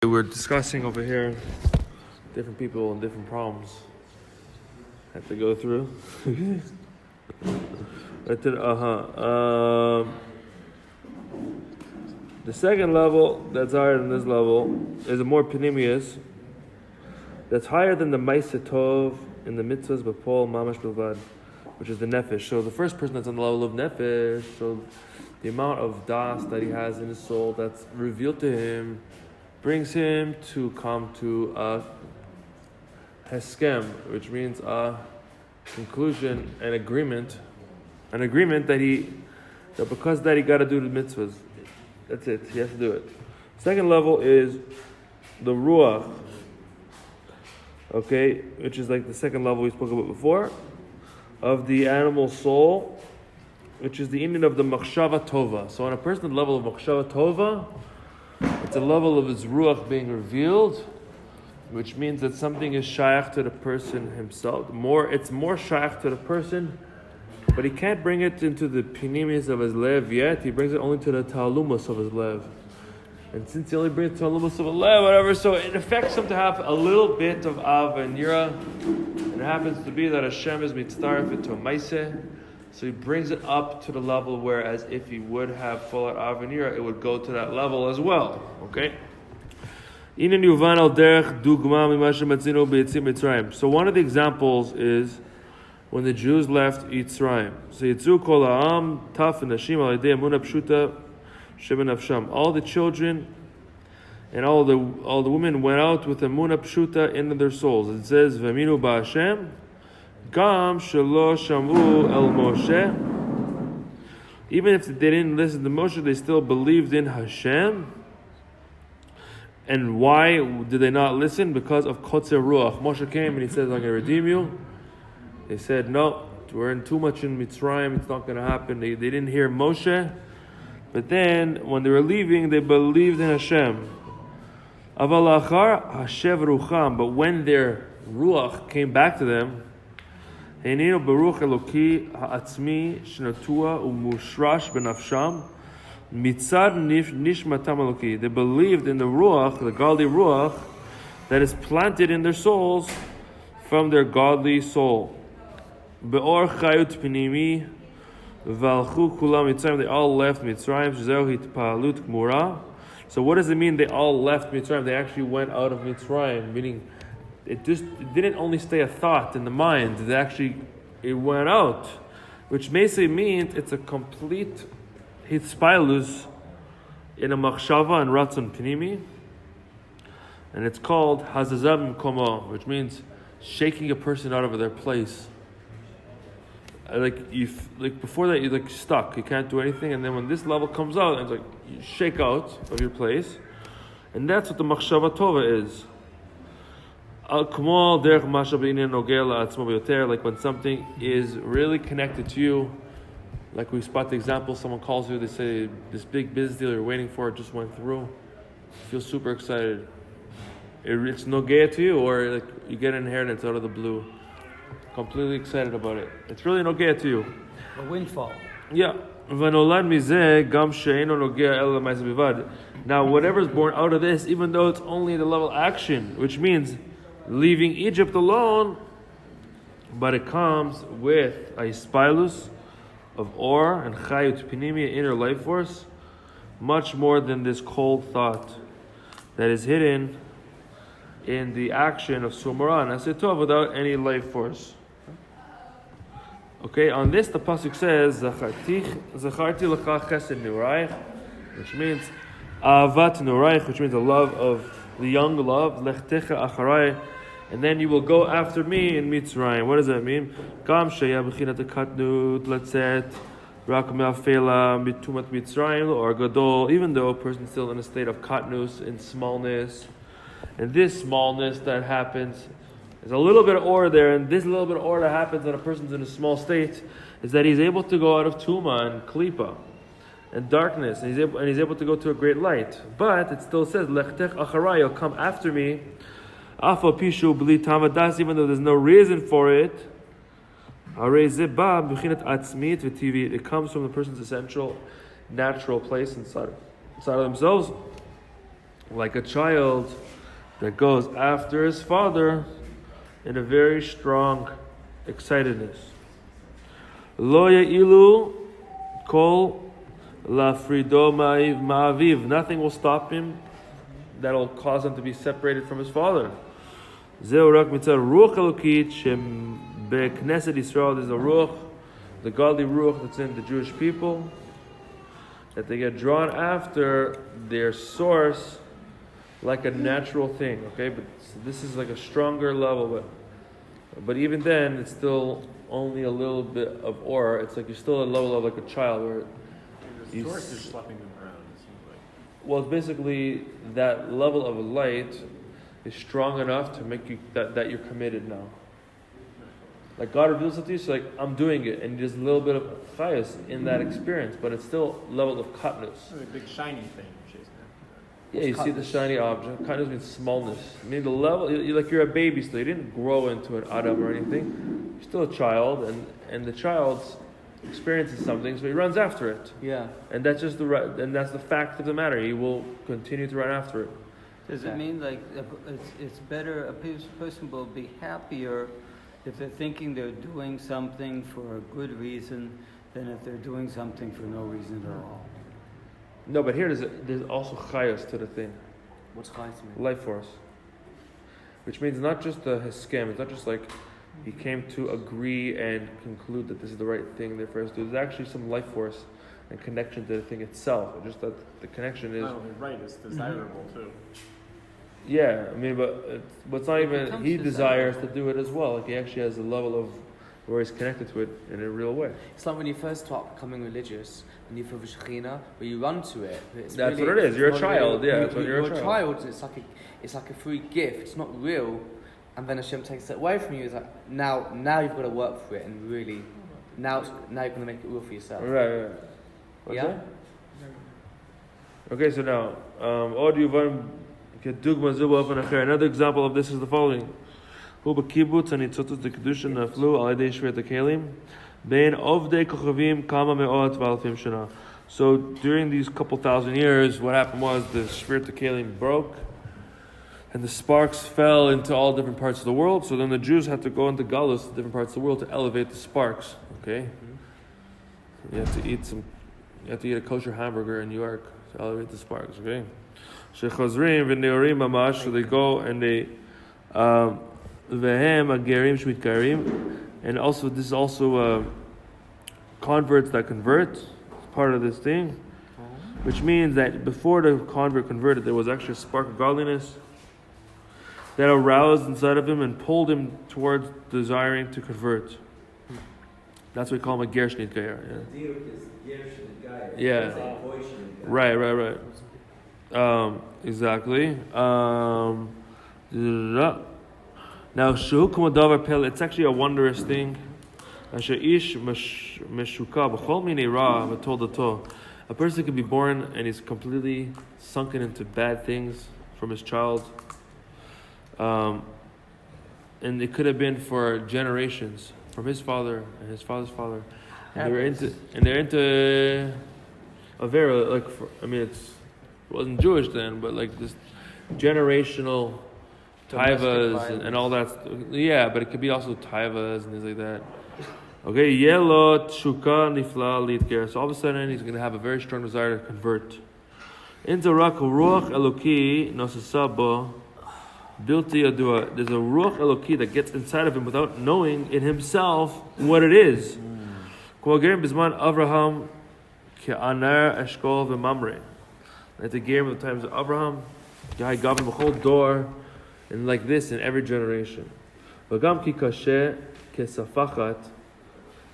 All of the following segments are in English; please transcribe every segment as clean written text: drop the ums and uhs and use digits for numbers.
We're discussing over here different people and different problems have to go through. The second level that's higher than this level is a more panemius that's higher than the Maisa Tov in the mitzvahs b'pol mamash bilvad, which is the nefesh. So the first person that's on the level of nefesh, so the amount of das that he has in his soul that's revealed to him brings him to come to a heskem, which means a conclusion, an agreement that because that he got to do the mitzvahs. That's it. He has to do it. Second level is the ruach, okay, which is like the second level we spoke about before, of the animal soul, which is the union of the machshava tova. So on a person's level of machshava tova, it's a level of his ruach being revealed, which means that something is shaykh to the person himself. It's more shaykh to the person, but he can't bring it into the pinimis of his lev yet. He brings it only to the ta'alumas of his lev. And since he only brings ta'alumas of his lev, whatever, so it affects him to have a little bit of av and yira. And it happens to be that Hashem is mitzdaref it to a maiseh. So he brings it up to the level where, as if he would have full avenir, it would go to that level as well. Okay? So one of the examples is when the Jews left Yitzrayim. So Yitzu kol ha'am taf nashim al yedei emunah pshuta shebenafsham. All the children and all the women went out with emunah pshuta into their souls. It says v'aminu ba'Hashem. Gam shelo shamu el Moshe. Even if they didn't listen to Moshe, they still believed in Hashem. And why did they not listen? Because of kotzer ruach. Moshe came and he said, "I'm going to redeem you." They said, "No, we're in too much in Mitzrayim. It's not going to happen." They didn't hear Moshe. But then, when they were leaving, they believed in Hashem. Aval achar hashev rucham. But when their ruach came back to them, Heinenu baruch Eloki ha'atzmi shnatua umushrash benafsham mitzad nishmatam Eloki. They believed in the ruach, the godly ruach, that is planted in their souls from their godly soul. Be'or chayut pinimi v'alchu kulam Mitzrayim. They all left Mitzrayim. Shezeu hitpalut gmura. So what does it mean? They all left Mitzrayim. They actually went out of Mitzrayim, meaning it didn't only stay a thought in the mind. It went out, which basically means it's a complete hispaalus in a machshava and ratzon pnimi, and it's called hazazah b'mkomo, which means shaking a person out of their place. Before that you're stuck, you can't do anything, and then when this level comes out, it's like you shake out of your place, and that's what the machshava tova is. Like when something is really connected to you, like we spot the example, someone calls you, they say this big business deal you're waiting for just went through, you feel super excited. It's nogea to you, or like you get an inheritance out of the blue, completely excited about it. It's really nogea to you. A windfall. Yeah. Now whatever is born out of this, even though it's only the level action, which means leaving Egypt alone, but it comes with a hispaalus of or and chayut pinimi, inner life force, much more than this cold thought that is hidden in the action of sumaran asetov without any life force. Okay, on this the pasuk says zacharti lecha chesed nuraich, which means avat nuraich, which means the love of the young love, lechtecha acharai, and then you will go after me in Mitzrayim. What does that mean? Gam sheya b'chinat katnut letzet rak me'afela mitumat Mitzrayim or gadol. Even though a person is still in a state of katnus, in smallness, and this smallness that happens, there's a little bit of order there, and this little bit of order that happens when a person's in a small state is that he's able to go out of tuma and klipa and darkness, and he's able to go to a great light. But it still says lechtech acharai, you'll come after me. Afal pishu b'li tamadas, even though there's no reason for it. It comes from the person's essential, natural place inside of themselves. like a child that goes after his father in a very strong excitedness. Lo ya'ilu kol lafrido ma'aviv. Nothing will stop him that'll cause him to be separated from his father. Zeu rak mitzvah ruach elokit shem beKnesset Yisrael. There's a ruach, the godly ruach that's in the Jewish people, that they get drawn after their source like a natural thing. Okay, but this is like a stronger level, but even then, it's still only a little bit of aura. It's like you're still at a level of like a child where the source is slapping them around. It seems like. Well, it's basically that level of light is strong enough to make you that you're committed now. Like God reveals it to you, so like I'm doing it, and there's a little bit of chayas in that experience, but it's still level of katnus. A big shiny thing. Yeah, you see the shiny object. Katnus means smallness. I mean the level, you're a baby still. You didn't grow into an adam or anything. You're still a child, and the child's experiences something, so he runs after it. Yeah. And that's just that's the fact of the matter. He will continue to run after it. Does it mean like it's better, a person will be happier if they're thinking they're doing something for a good reason than if they're doing something for no reason at all? No, but here there's also chayos to the thing. What's chayos mean? Life force. Which means not just the hiskem, it's not just like he came to agree and conclude that this is the right thing, therefore it's there's actually some life force and connection to the thing itself. It's just that the connection is... Not only right, it's desirable too. Yeah, I mean, but it's not even... He desires to do it as well. Like he actually has a level of where he's connected to it in a real way. It's like when you first start becoming religious and you feel the Shekhinah, where you run to it. But That's really, what it is. You're a child. Real. Yeah, that's when you're a child. And it's like a free gift. It's not real. And then Hashem takes it away from you. It's like now you've got to work for it, and really now you're going to make it real for yourself. Right. What's yeah. That? Okay, so now another example of this is the following. So during these couple thousand years, what happened was the Shvir Tekalim broke, and the sparks fell into all different parts of the world. So then the Jews had to go into galus to different parts of the world to elevate the sparks. Okay, you have to eat a kosher hamburger in New York to elevate the sparks. Okay, so they go and they and also this is also converts that convert. It's part of this thing, which means that before the convert converted, there was actually a spark of godliness that aroused inside of him and pulled him towards desiring to convert. That's what we call him a Gershnit Gayer. Yeah. Right. Exactly. Now, it's actually a wondrous thing. A person can be born and he's completely sunken into bad things from his child. And it could have been for generations, from his father and his father's father. And they're into a very, it wasn't Jewish then, but like this generational taivas and all that. Yeah, but it could be also taivas and things like that. Okay, yellow shuka nifla litger. So all of a sudden he's going to have a very strong desire to convert. Into ruach eloki nosasabo bilti adua. There's a ruach eloki that gets inside of him without knowing in himself what it is. Kogerim bisman Avraham ke'anar eshkol v'mamre. At the game of the times of Abraham, guy gave him a whole door. And like this in every generation. V'gam ki kasher kesafachat,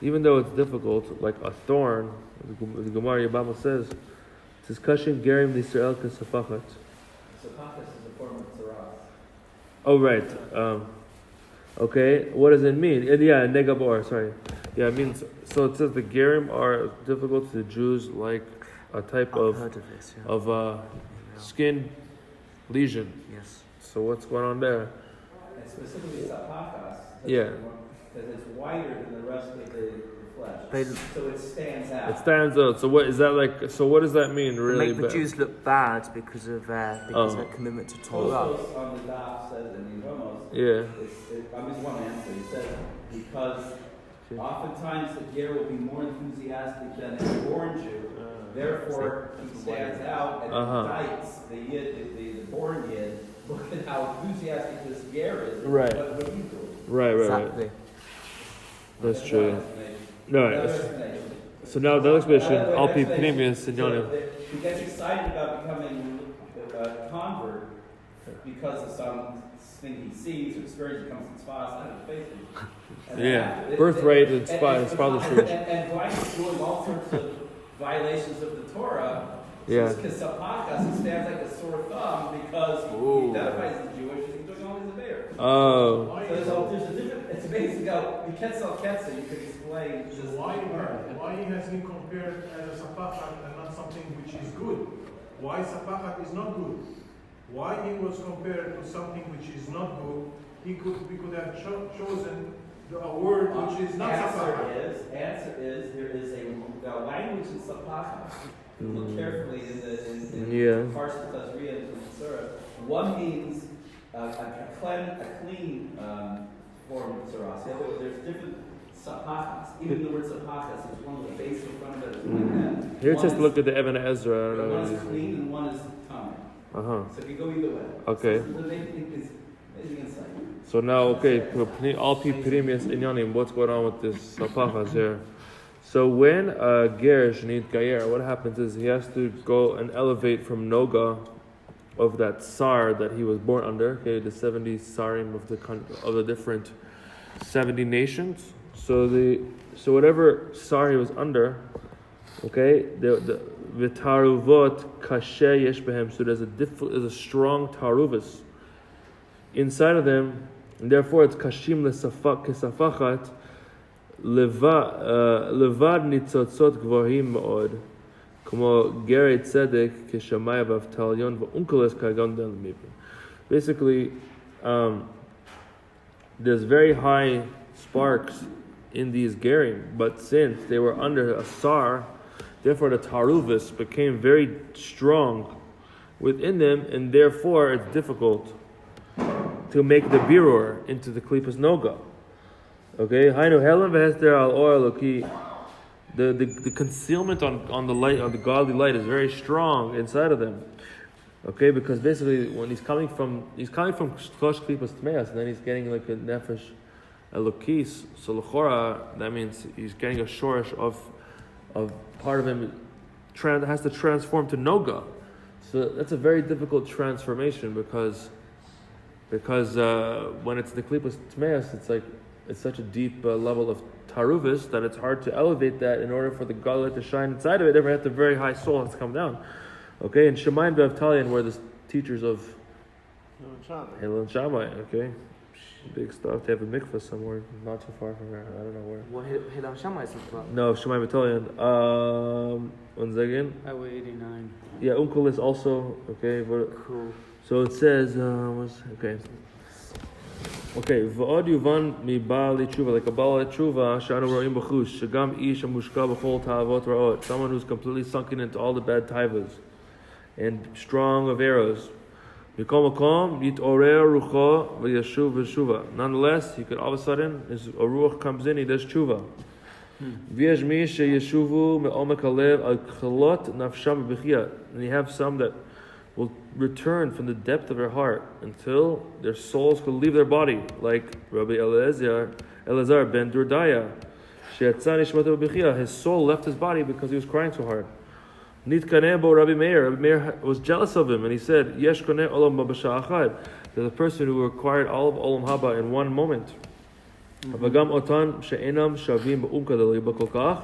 even though it's difficult, like a thorn, the Gemara Yabama says, it says kashem gerim l'Yisrael kesafachat. Safachat is a form of tzarath. Oh right. Okay. What does it mean? Yeah, negabor. Sorry. Yeah, it means so. It says the gerim are difficult to the Jews, like a type of skin lesion. Yes. So what's going on there? And specifically Sapachas. Yeah. Because it's wider than the rest of the flesh. So it stands out. It stands out. So what is that like? So what does that mean? Really, Make the Jews look bad because of their commitment to Torah. Tosfos on the daf says in the Ramos. Yeah. I just want to answer. He says because oftentimes the ger will be more enthusiastic than a born Jew. Therefore, he stands out and indicts the born yid. Look at how enthusiastic this ger is. Right. What are you doing? Right. Exactly. That's true. No. So now the explanation, Alpi Pneumius and Yonim. He gets excited about becoming a convert because of something he sees or experience. He comes to Tzfat and faces. Yeah, birthright and Tzfat, father's church. And Black is doing all sorts of violations of the Torah. Yeah. So it's Kesapakas, it stands like a sore thumb because he identifies as Jewish and he's doing all these affairs. Oh. So there's a different, it's amazing how you can't sell Ketsa, you could explain So this. why he has been compared as a sapachat and not something which is good? Why sapachat is not good? Why he was compared to something which is not good? We could have chosen a word which is not sapachat. Answer is there is a language in sapachat. Look carefully in the Parshat Tazria and Tzara. One means a clean form of tzaras. There's different sapachas. Even the word sapachas is one with a base in front of it. Like that. Here it says to look at the Evan Ezra. I don't know. One is clean and one is tummy. So if you go either way. Okay. So the amazing insight. So now, okay, Alpi Pneumius and Yonim, what's going on with this sapachas here? So when a ger needs gayer, what happens is he has to go and elevate from noga of that sar that he was born under. Okay, the 70 sarim of the different 70 nations. So whatever sar he was under, okay, the v'taruvot kasher yesh behem. So there's a strong taruvus inside of them, and therefore it's kashim kesafachat. לבד ניצוצות גבוהים מאוד, כמו גרי צדק כשמאי ואבטליון ואונקלס כגון דלמיבן. Basically, there's very high sparks in these gerim, but since they were under a sar, therefore the taruvis became very strong within them, and therefore it's difficult to make the birur into the klipas noga. Okay, the concealment on the light, on the godly light, is very strong inside of them. Okay, because basically when he's coming from Klosh Klipas Tmeas, and then he's getting like a nefesh elokis. So l'chora, that means he's getting a shorish of part of him has to transform to noga. So that's a very difficult transformation because when it's the Klipas Tmeas, it's such a deep level of taruvis that it's hard to elevate that in order for the godlight to shine inside of it. Ever have the very high soul has to come down. Okay, and Shemayim Be'avtalion were the teachers of Hillel and Shammai. Okay, big stuff. They have a mikvah somewhere, not too far from here. I don't know where. What Hillel and Shammai is about? No, Shemayim Be'avtalion. One second. Highway 89. Yeah, Uncle is also okay. But, Cool. so it says, Okay, v'od yuvan mibali tshuva, like a bali tshuva, shanu ro'im b'chush, shagam ish amushka b'chol ta'avot ra'ot, someone who's completely sunken into all the bad taivas, and strong of arrows. Mikom makom yitorer rucho v'yashuv v'shuva. Nonetheless, he could all of a sudden, his ruach comes in, he does tshuva. V'yesh mi sheyeshuvu me'omek halev al chalot nafsham b'chiyah. And you have some that will return from the depth of their heart until their souls could leave their body, like Rabbi Elazar ben Durdaya. His soul left his body because he was crying so hard. Nitkanebo Rabbi Meir. Rabbi Meir was jealous of him, and he said, Yesh koneh olam haba b'sha'a achad. There's a person who acquired all of olam haba in one moment. Avagam otan she'enam shavim b'umka d'liba kol kach.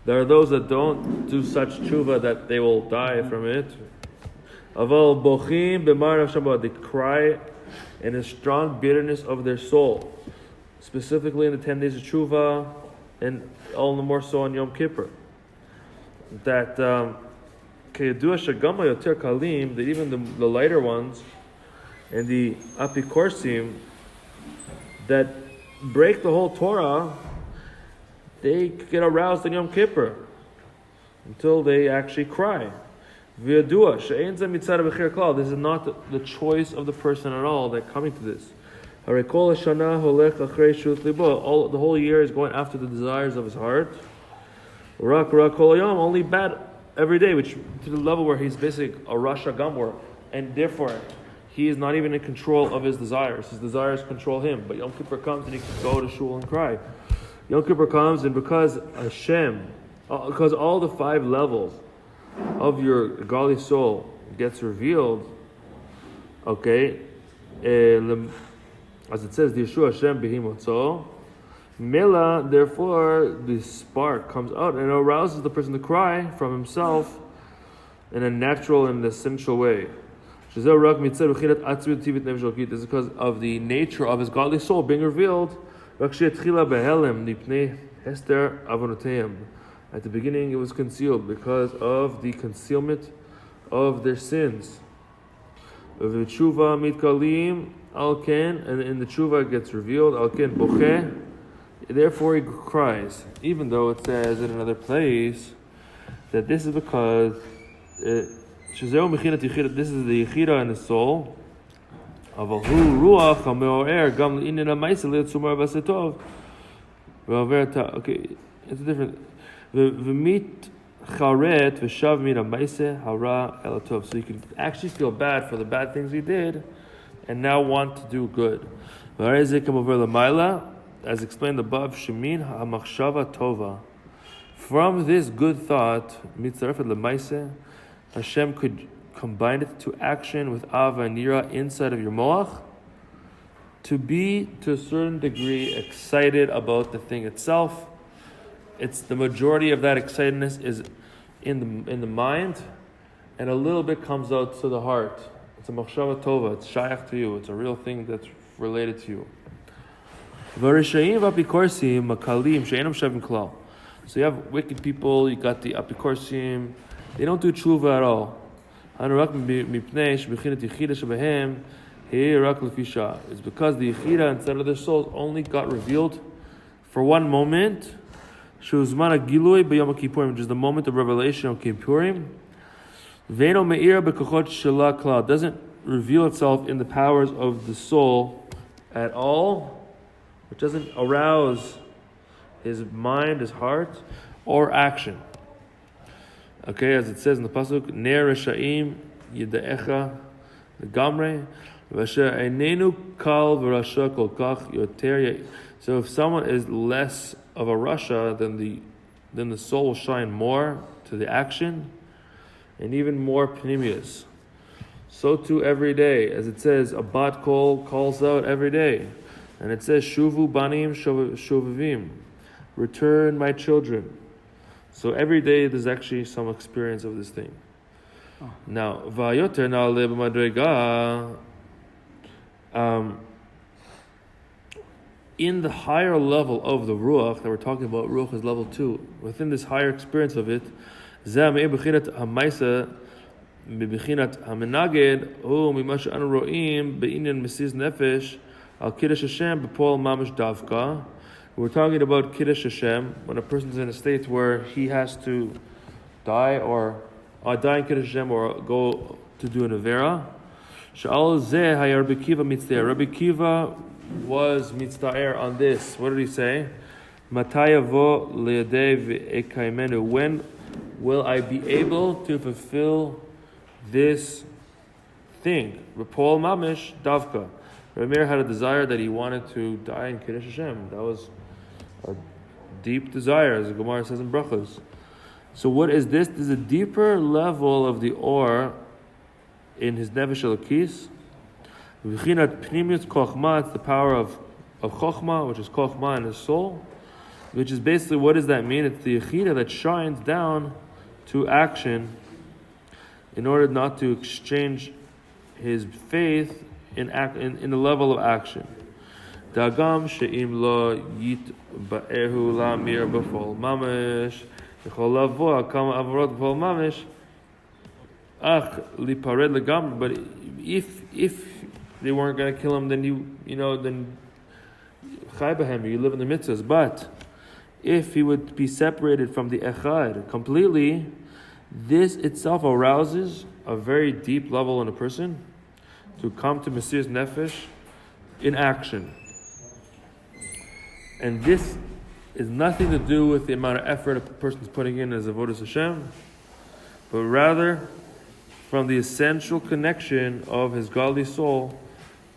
There are those that don't do such tshuva that they will die from it. Aval bochim b'mar nafsham, they cry in a strong bitterness of their soul, specifically in the 10 days of tshuva, and all the more so on Yom Kippur. That keyadua shagama yoter kalim, that even the lighter ones and the apikorsim that break the whole Torah, they get aroused on Yom Kippur until they actually cry. This is not the choice of the person at all that coming to this. The whole year is going after the desires of his heart. Only bad every day, which to the level where he's basically a Rasha Gamor, and therefore he is not even in control of his desires. His desires control him. But Yom Kippur comes and he can go to shul and cry. Yom Kippur comes, and because because all the 5 levels of your godly soul gets revealed, okay, as it says, Yeshua Hashem behimotzo, Mela, therefore, the spark comes out and arouses the person to cry from himself in a natural and essential way. This is because of the nature of his godly soul being revealed. At the beginning it was concealed because of the concealment of their sins. And in the tshuva it gets revealed. Therefore he cries, even though it says in another place that this is because this is the yechida in the soul. Okay, it's a different. So you can actually feel bad for the bad things he did and now want to do good. As explained above, Shemin HaMachshava Tova. From this good thought, Hashem could combine it to action with Ava and Yira inside of your moach, to be, to a certain degree, excited about the thing itself. It's the majority of that excitedness is in the mind, and a little bit comes out to the heart. It's a Machshava Tova, it's shayach to you, it's a real thing that's related to you. So you have wicked people, you got the apikorsim, they don't do tshuva at all. It's because the yechida inside of their souls only got revealed for one moment, which is the moment of revelation of Kippurim. It doesn't reveal itself in the powers of the soul at all. It doesn't arouse his mind, his heart, or action. Okay, as it says in the pasuk, Ner Reshaim Yidaecha Gamre Vasher Einenu Kal V'Rasha Kol Kach Yoter. So if someone is less of a Rasha, then the soul will shine more to the action, and even more pnimius. So too every day, as it says, a bat kol calls out every day. And it says, Shuvu banim shuvavim, return my children. So every day there's actually some experience of this thing. Now, vayoter na'aleh b'madrega, in the higher level of the ruach that we're talking about, ruach is level 2. Within this higher experience of it, zeh me'e b'chinat ha'maisa b'chinat ha'menaged hu mima she'anu ro'im be'inyan mesiz nefesh al kiddush Hashem b'pol mamish davka. We're talking about kiddush Hashem when a person's in a state where he has to die or die in kiddush Hashem or go to do an avera. Sha'al zeh hayar Rabbi Kiva mitzvah. Rabbi Kiva was mitzvah on this. What did he say? Matayavo le'adei v'ekaimenu. When will I be able to fulfill this thing? Repol mamish davka. Rabbi had a desire that he wanted to die in Kiddush Hashem. That was a deep desire, as the Gemara says in Brachos. So what is this? This is a deeper level of the or in his Nefesh Elokis. V'chinat pnimius kochma, it's the power of chochma, which is kochma in his soul, which is basically, what does that mean? It's the yechida that shines down to action in order not to exchange his faith in the level of action. Dagam she'im lo yit ba'ehu la'mir b'fol mamish yechol lavo kama avorot b'fol mamish ach lipared legam. But if they weren't going to kill him, then then chai b'hem, you live in the mitzvahs. But if he would be separated from the echad completely, this itself arouses a very deep level in a person to come to Mesiras Nefesh in action. And this is nothing to do with the amount of effort a person's putting in as avodas Hashem, but rather from the essential connection of his godly soul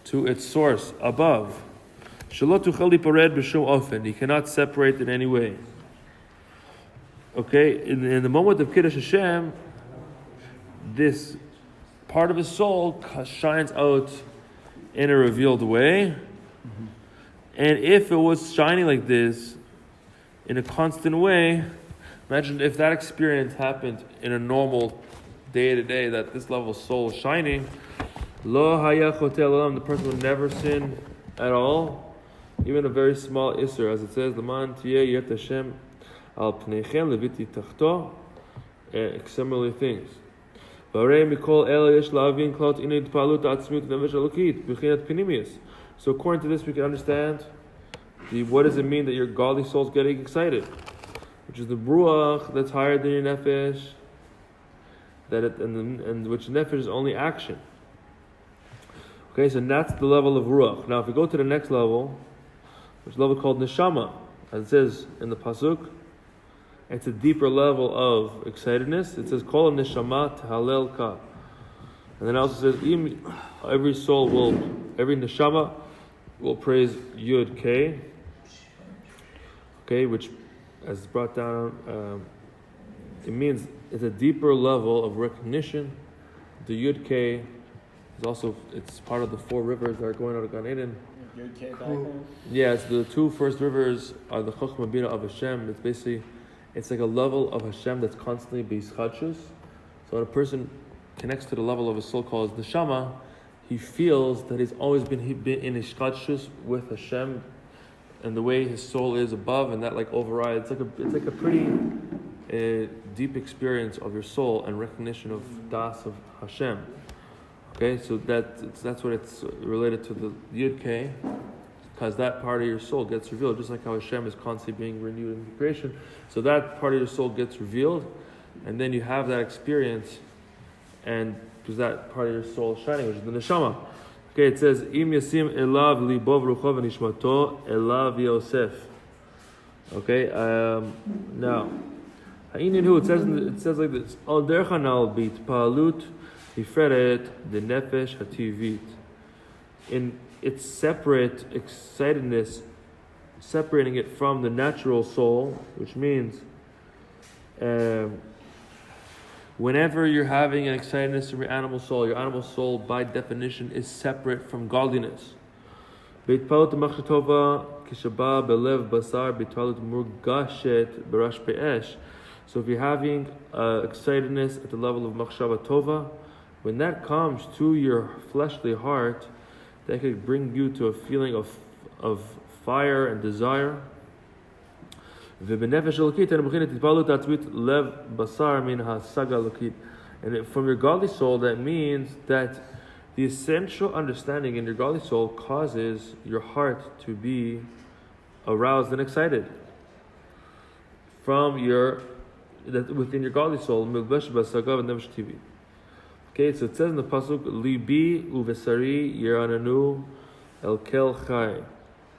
to its source above. Shelo tuchel lipared b'shum ofen. He cannot separate in any way. Okay, in the moment of Kiddush Hashem, this part of his soul shines out in a revealed way. And if it was shining like this in a constant way, imagine if that experience happened in a normal day-to-day, that this level of soul is shining, lo haya chotel olam, the person would never sin at all, even a very small isser, as it says, L'man tiyeh yet Hashem al pneichem leviti tachto, similar things. V'arei mikol el yesh la'avin klot inei d'palut atzmiut nefesh elokit b'chinat pinimius. So according to this, we can understand what does it mean that your godly soul is getting excited, which is the ruach that's higher than your nefesh, and which nefesh is only action. Okay, so that's the level of ruach. Now, if we go to the next level, which is a level called neshama, as it says in the pasuk, it's a deeper level of excitedness. It says kol neshama t'halel ka, and then it also says every neshama will praise Yud K. Okay, which, as brought down, it means it's a deeper level of recognition. The Yud K is also, it's part of the 4 rivers that are going out of Gan Eden. Yud K background? Yes, the 2 first rivers are the Chochmah Bina of Hashem. It's basically, it's like a level of Hashem that's constantly b'yischadshus. So when a person connects to the level of his soul called neshama, he feels that he's always been in ishkadshus with Hashem, and the way his soul is above, and that like overrides. It's like a pretty deep experience of your soul and recognition of das of Hashem. Okay, so that's what it's related to the Yud K, because that part of your soul gets revealed, just like how Hashem is constantly being renewed in creation. So that part of your soul gets revealed, and then you have that experience, and because that part of your soul is shining, which is the neshama. Okay, it says, Im yasim elav libov rucho v'nishmato elav Yosef. Okay, now, it says like this, Al derchanal bit palut hiferet the nefesh hativit. In its separate excitedness, separating it from the natural soul, which means whenever you're having an excitedness of your animal soul by definition is separate from godliness. So if you're having excitedness at the level of machshava tova, when that comes to your fleshly heart, that could bring you to a feeling of fire and desire. And from your godly soul, that means that the essential understanding in your godly soul causes your heart to be aroused and excited within your godly soul. Okay, so it says in the pasuk, Libi uvesari yerananu el kel chai.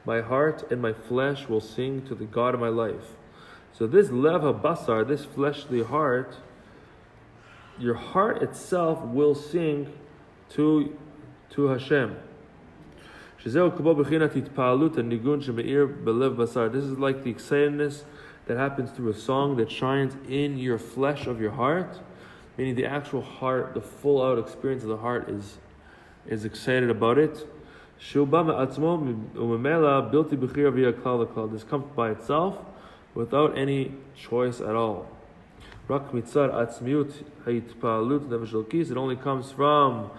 My heart and my flesh will sing to the God of my life. So this lev habasar, this fleshly heart, your heart itself will sing to Hashem. This is like the excitedness that happens through a song that shines in your flesh of your heart, meaning the actual heart, the full out experience of the heart is excited about it. This comes by itself without any choice at all. It only comes from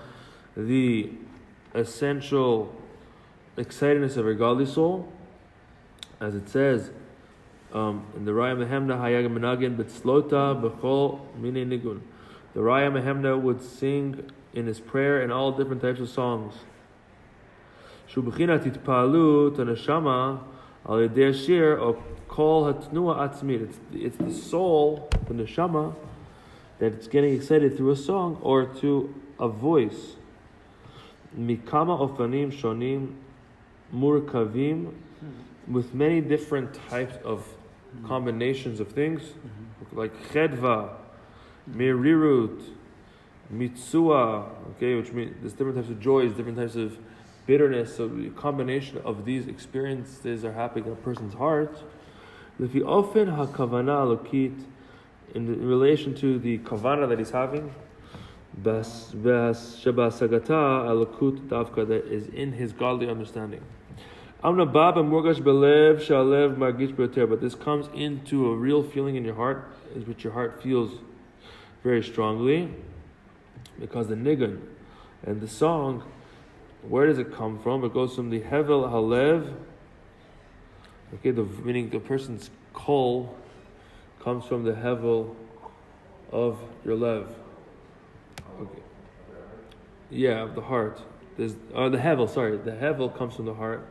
the essential excitedness of your godly soul, as it says in the Raya Mehemna Hayag Menagin B'tzlota B'chol Mine Nigun. The Raya Mehemna would sing in his prayer in all different types of songs. Shubachinat itpalut neshama Al yedei Shuir or kol hatnua atzmit. It's the soul, the neshama, that's getting excited through a song or to a voice. Mikama ofanim shonim murkavim, with many different types of combinations of things, like chedva, merirut, mitzua, okay, which means there's different types of joys, different types of bitterness. So the combination of these experiences are happening in a person's heart. Lefi ofen hakavana lokit, in relation to the kavana that he's having, shebasagata alokut davka, that is in his godly understanding. Amna baba murgash belev shalev margish beter, but this comes into a real feeling in your heart, is which your heart feels very strongly, because the nigun and the song, where does it come from? It goes from the hevel halev. Okay, meaning the person's kol comes from the hevel of your lev. Okay. Yeah, of the heart. The hevel. Sorry, the hevel comes from the heart,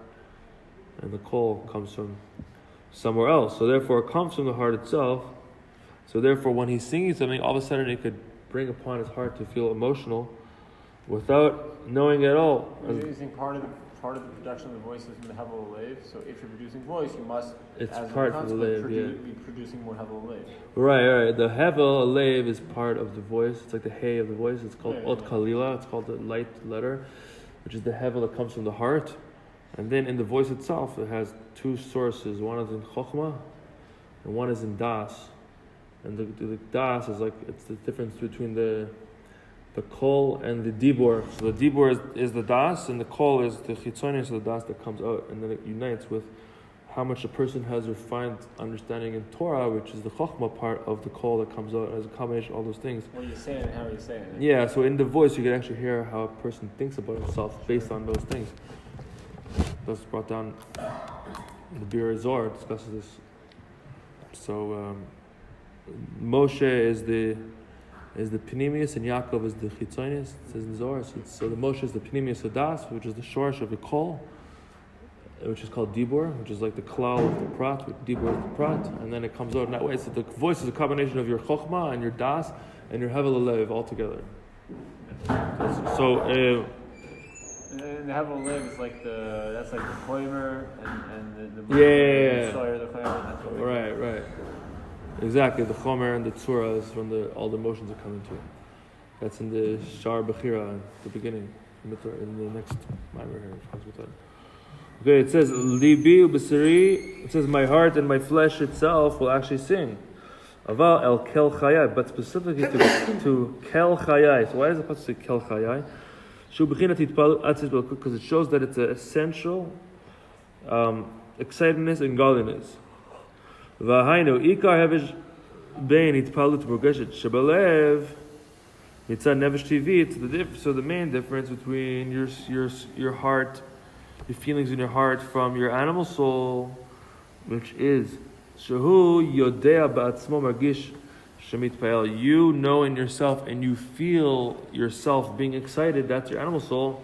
and the kol comes from somewhere else. So therefore, it comes from the heart itself. So therefore, when he's singing something, all of a sudden it could bring upon his heart to feel emotional, without knowing at all. You're using part of the production of the voice is in the hevel lev. So if you're producing voice, you must, It's as part a of the consequence, lev, be producing more hevel lev. Right. The hevel lev is part of the voice. It's like the hay of the voice. It's called ot kalila. It's called the light letter, which is the hevel that comes from the heart. And then in the voice itself, it has two sources. One is in chokhmah, and one is in das. And the das is like, it's the difference between the kol and the dibur. So the dibur is the das, and the kol is the chitzonis of the das that comes out, and then it unites with how much a person has refined understanding in Torah, which is the chokhmah part of the kol that comes out as a combination of all those things. What you're saying and how you're saying it. Yeah, so in the voice you can actually hear how a person thinks about himself based on those things. That's brought down in the Bir Zohar discusses this. So Moshe is the Pnimius and Yaakov is the Chitzonius. It says in Zohar. So the Moshe is the Pnimius Hadas, which is the Shorish of the Kol, which is called Dibur, which is like the Klal of the Prat, which Dibur is the Prat, and then it comes out in that way. So the voice is a combination of your Chokhmah and your Das and your Hevel Alev all together. So and the hevel lev is like that's like the choimer and the yeah. Shuir, the choimer, and that's what we do. Right. Exactly, the chomer and the tzura is when all the emotions are coming to. That's in the Shar Bechira at the beginning, in the next mimer here. Okay, it says Libi ubesiri. It says my heart and my flesh itself will actually sing. Aval el kel chayai, but specifically to kel chayai. So why does it supposed to say kel chayai? Because it shows that it's an essential excitedness and godliness. V'hainu ikar hevish bein itpalut burgeshet shebalev mitzad nevesh tivit. So the main difference between your heart, your feelings in your heart from your animal soul, which is shehu yodea ba'atzmo margish shemit pa'el. You know in yourself and you feel yourself being excited. That's your animal soul.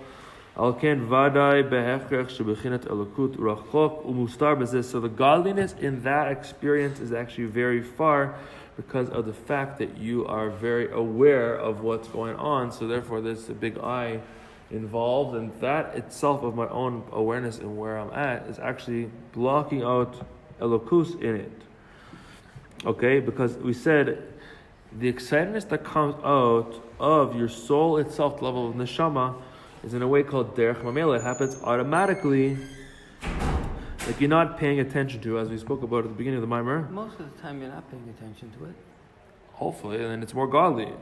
Al ken vaday behechrech shebechinat elokut rachok umustar bezeh. So the godliness in that experience is actually very far, because of the fact that you are very aware of what's going on. So therefore, there's a big I involved, and that itself of my own awareness and where I'm at is actually blocking out elokus in it. Okay, because we said the excitedness that comes out of your soul itself, the level of neshama, is in a way called derech mamela. It happens automatically, like you're not paying attention to, as we spoke about at the beginning of the mimer. Most of the time you're not paying attention to it. Hopefully, and then it's more godly.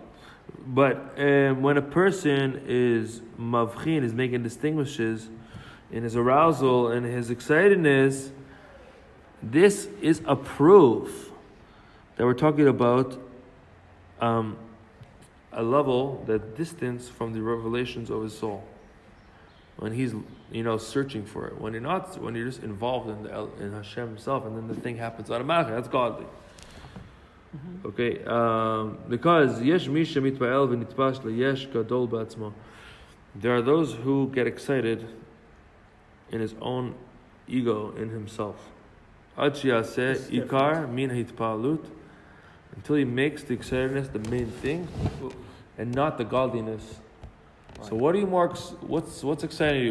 But when a person is mavchin, is making distinguishes in his arousal and his excitedness, this is a proof that we're talking about a level, that distance from the revelations of his soul. When he's, searching for it. When you're just involved in Hashem himself, and then the thing happens automatically. That's godly. Mm-hmm. Okay, because yesh misha mitpa'el v'nitpash leyesh gadol ba'atzmo. There are those who get excited in his own ego, in himself. Ad sheyaseh It's different. ikar min hitpalut, until he makes the exciredness the main thing, and not the godliness. So what are you more? What's exciting you?